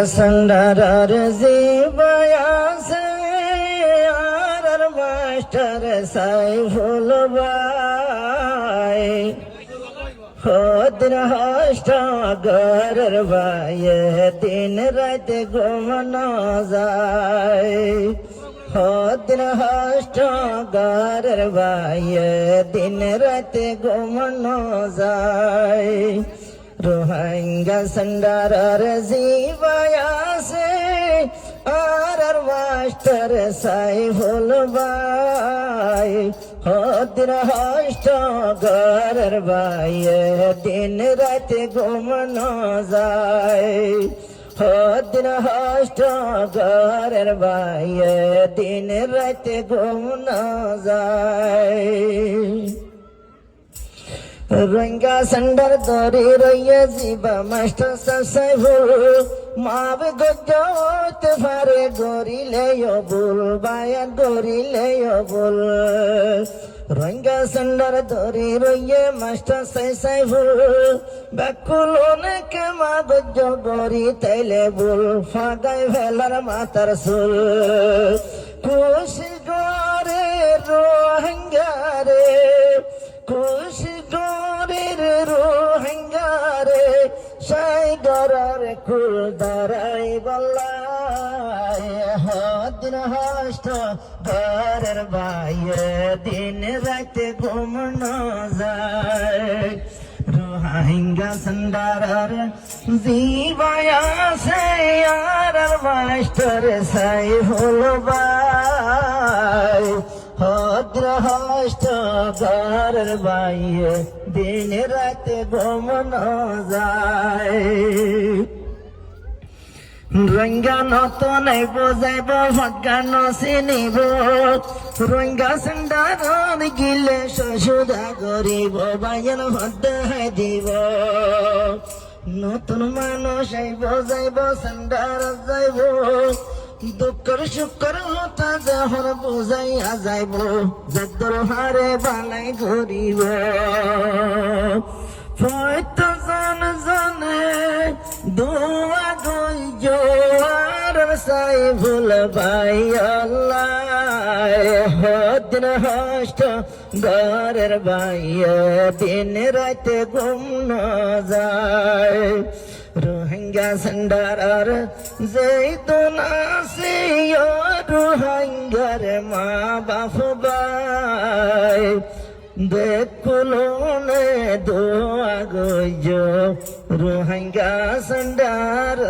Sandarar zibayase arar master Saiful Bhai Hodin hashta garar bhai din rat gumna jai Hodin hashta garar bhai din rat gumna jai Rohingya Sandarar Zivayase Arar Master Saiful Bhai Hodin hashta garar bhai din rat gumna jai Hodin hashta garar bhai din rat gumna jai Rohingya Sandar Dori Roye Ziba Master Saiful Maave Gojot Fare Gori Leyo Bul Bayan Gori Leyo Bul Rohingya Sandar Dori Roye Master Saiful Bakulone Kema Gojo Gori Tele Bul Fagai Velar Matar Sul Kushi Gore Rohingya Re Kushi Rohingya Shai Garar Kuldarai Ballai Hodin hashta garar bhai din rat gumna jai Rohingya Sandarar Zivayase arar master Saiful Bhai Hodin hashta garar bhai din rat gumna jai Rohingya noto nai bojaibo bhagga no chinibo Rohingya Sandarar gile shuda koribo bayan hodde dibo নতুন মানুষ যাইব সান্ডার যাইব দুঃখের সুখের কথা যখন বুঝাইয়া যাইব যাদের হারে বালাই ঘুরিব হয়তো জন জনে দোয়া গইজ আর সাইফুল ভাই আল্লাহ হদিন হষ্ট ঘরের ভাই দিন রাতে ঘুম না যায় রোহিঙ্গা Sandarar Zaitun Asiya রোহিঙ্গার মা বাপ ভাই দেখুলনে দোয়া গইজ রোহিঙ্গা Sandarar